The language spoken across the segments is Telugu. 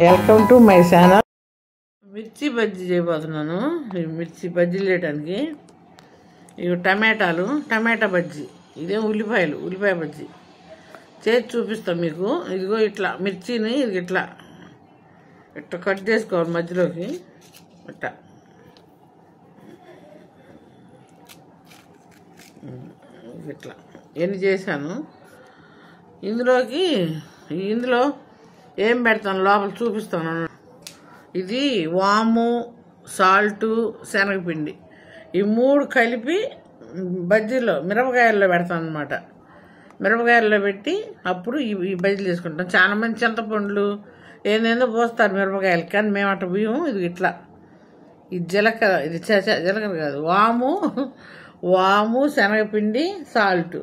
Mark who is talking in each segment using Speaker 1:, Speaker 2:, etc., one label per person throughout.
Speaker 1: Welcome to my channel. మిర్చి బజ్జీ చేయబోతున్నాను. ఈ మిర్చి బజ్జీ చేయడానికి ఇవి టమాటా బజ్జీ, ఇదే ఉల్లిపాయ బజ్జీ చేసి చూపిస్తాం మీకు. ఇదిగో ఇట్లా మిర్చిని ఇట్లా కట్ చేసుకోవాలి మధ్యలోకి ఇట్లా. ఇట్లా ఎన్ని చేశాను. ఇందులో ఏం పెడతాను లోపల చూపిస్తాను. ఇది వాము, సాల్టు, శనగపిండి ఈ మూడు కలిపి బజ్జీలో మిరపకాయల్లో పెడతాను అనమాట. మిరపకాయల్లో పెట్టి అప్పుడు ఈ బజ్జీలు చేసుకుంటాం. చాలా మంది చింతపండ్లు ఏందేందో పోస్తారు మిరపకాయలు, కానీ మేము అట్లా బియ్యం. ఇది ఇట్లా ఇది జీలకర్ర కాదు, వాము, శనగపిండి, సాల్ట్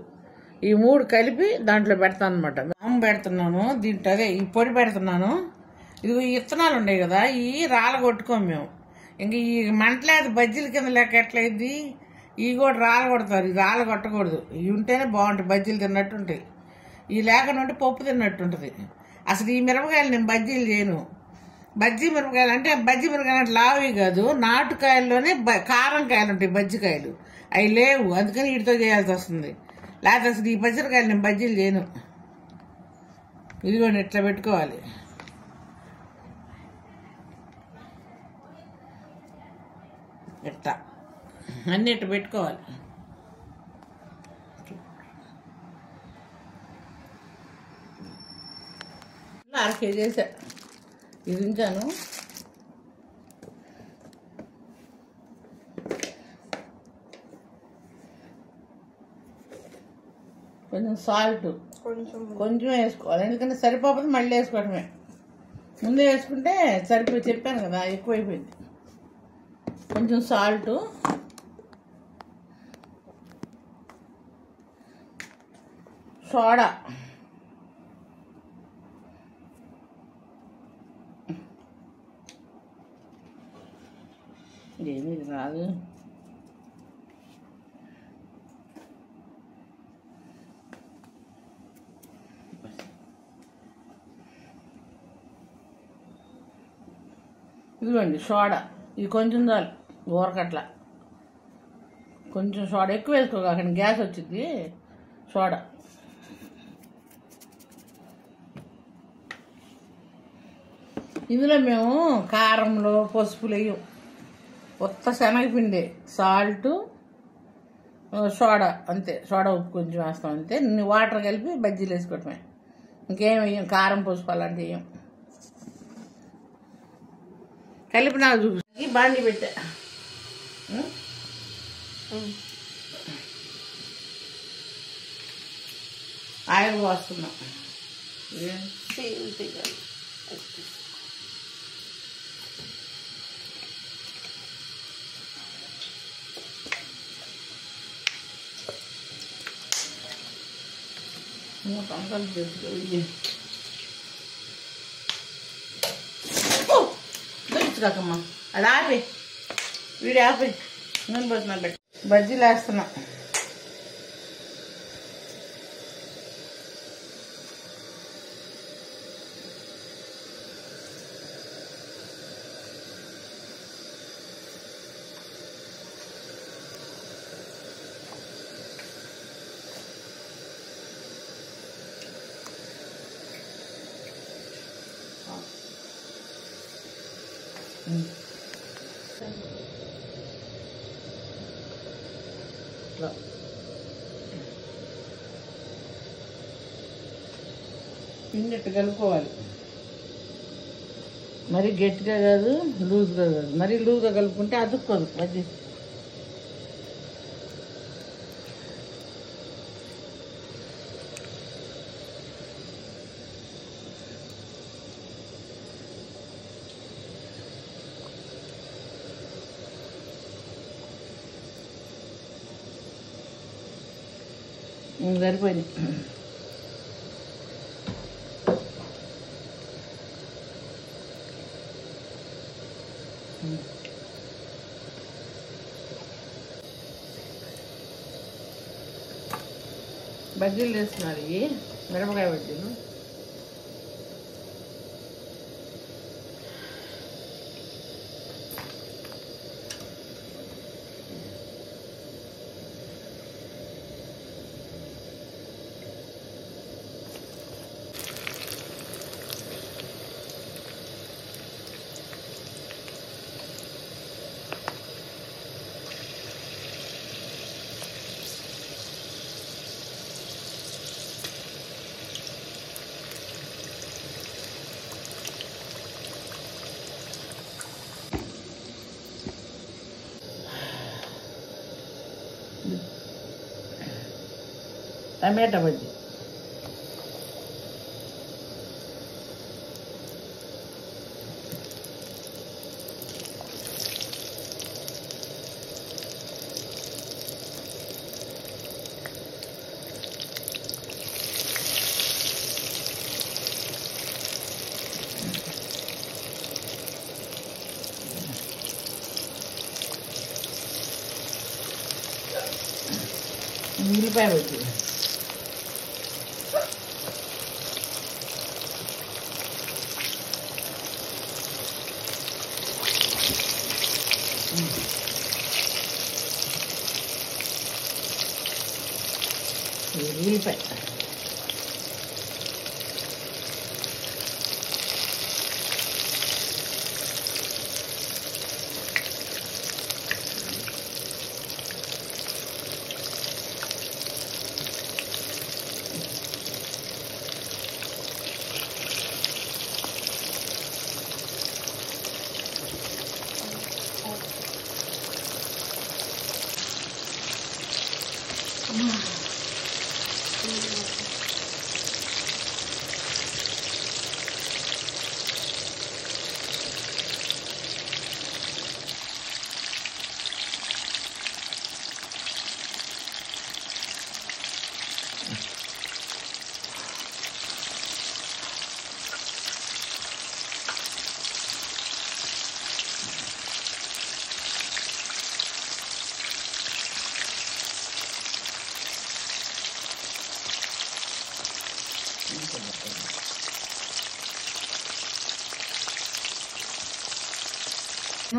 Speaker 1: ఈ మూడు కలిపి దాంట్లో పెడతాను అనమాట. వాము పెడుతున్నాను దీంట్లో, అదే ఈ పొడి పెడుతున్నాను. ఇది ఇత్తనాలు ఉన్నాయి కదా, ఇవి రాలగొట్టుకోము మేము. ఇంక ఈ మంటలేదు బజ్జీల కింద లెక్క ఎట్లయిద్ది, ఇవి కూడా రాలగొడతారు. ఇది రాలగొట్టకూడదు, ఇవి ఉంటేనే బాగుంటాయి, బజ్జీలు తిన్నట్టు ఉంటాయి. ఈ లేకుండా ఉంటే పప్పు తిన్నట్టు ఉంటుంది. అసలు ఈ మిరపకాయలు నేను బజ్జీలు చేయను. బజ్జీ మిరపకాయలు అంటే లావి కాదు, నాటుకాయల్లోనే కారం కాయలు ఉంటాయి బజ్జికాయలు, అవి లేవు, అందుకని వీటితో చేయాల్సి వస్తుంది. లేకపోతే అసలు ఈ బజ్జికాయలు నేను బజ్జీలు చేయను. ఇదిగోండి ఇట్లా పెట్టుకోవాలి. ఇట్లా అన్నీ ఇట్లా పెట్టుకోవాలి. అర కేజీ వేసా, ఇది ఉంచాను. కొంచెం సాల్ట్ కొంచెం వేసుకోవాలి, ఎందుకంటే సరిపోతుంది మళ్ళీ వేసుకోవటమే. ముందే వేసుకుంటే సరిపోయి, చెప్పాను కదా ఎక్కువైపోయింది. కొంచెం సాల్ట్, సోడా, ఏమీ రాదు, ఇదిగోండి సోడా. ఇది కొంచెం చాలు ఊరకట్ల, కొంచెం సోడా ఎక్కువ వేసుకోకండి, గ్యాస్ వచ్చింది. సోడా ఇందులో మేము కారంలో పసుపులు వేయం, కొత్త శనగపిండి, సాల్ట్, సోడా అంతే. సోడా ఉప్పు కొంచెం వేస్తాం అంతే. వాటర్ కలిపి బజ్జీలు వేసుకోవటమే, ఇంకేం వేయం. కారం పసుపు అలాంటివి వేయం. కలిపి నాకు చూపి బాండి పెట్టా. ఆయిల్ పోస్తున్నా. పంకలు చేసుకో కాకమ్మా, అది ఆపి వీడి ఆపి నూనె పోతున్నా. బజ్జీలు వేస్తున్నా. పిండిట్టు కలుపుకోవాలి. మరీ గట్టిగా కాదు, లూజ్గా కాదు. మరీ లూజ్గా కలుపుకుంటే అతుక్కోదు బజ్జీ. సరిపోయింది. బజ్జీలు వేస్తున్నారు, ఇవి మిరపకాయ బజ్జీలు. టమాటా బజ్జీ. ఉల్లిపాయ బజ్జీ. ఉల్లిపాయ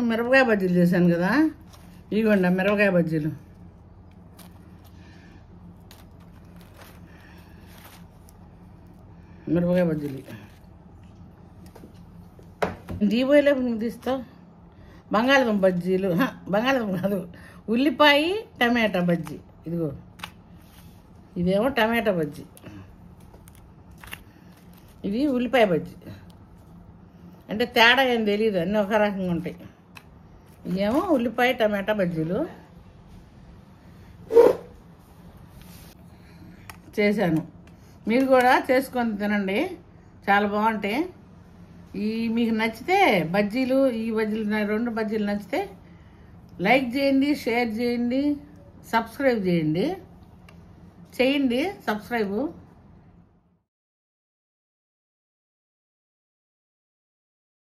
Speaker 1: మిరపకాయ బజ్జీలు చేశాను కదా, ఇదిగోండి మిరపకాయ బజ్జీలు. మిరపకాయ బజ్జీలు దీపోయలేపు నువ్వు తీస్తావు. బంగాళదుంప బజ్జీలు, బంగాళదుంప కాదు, ఉల్లిపాయ టమాటా బజ్జీ. ఇదిగో ఇదేమో టమాటా బజ్జీ, ఇది ఉల్లిపాయ బజ్జీ. అంటే తేడా ఏం తెలియదు, అన్నీ ఒక రకంగా ఉంటాయి. ఇదేమో ఉల్లిపాయ టమాటా బజ్జీలు చేశాను. మీరు కూడా చేసుకొని తినండి, చాలా బాగుంటాయి. మీకు నచ్చితే బజ్జీలు, ఈ బజ్జీలు, రెండు బజ్జీలు నచ్చితే లైక్ చేయండి, షేర్ చేయండి, సబ్స్క్రైబ్ చేయండి. సబ్స్క్రైబు.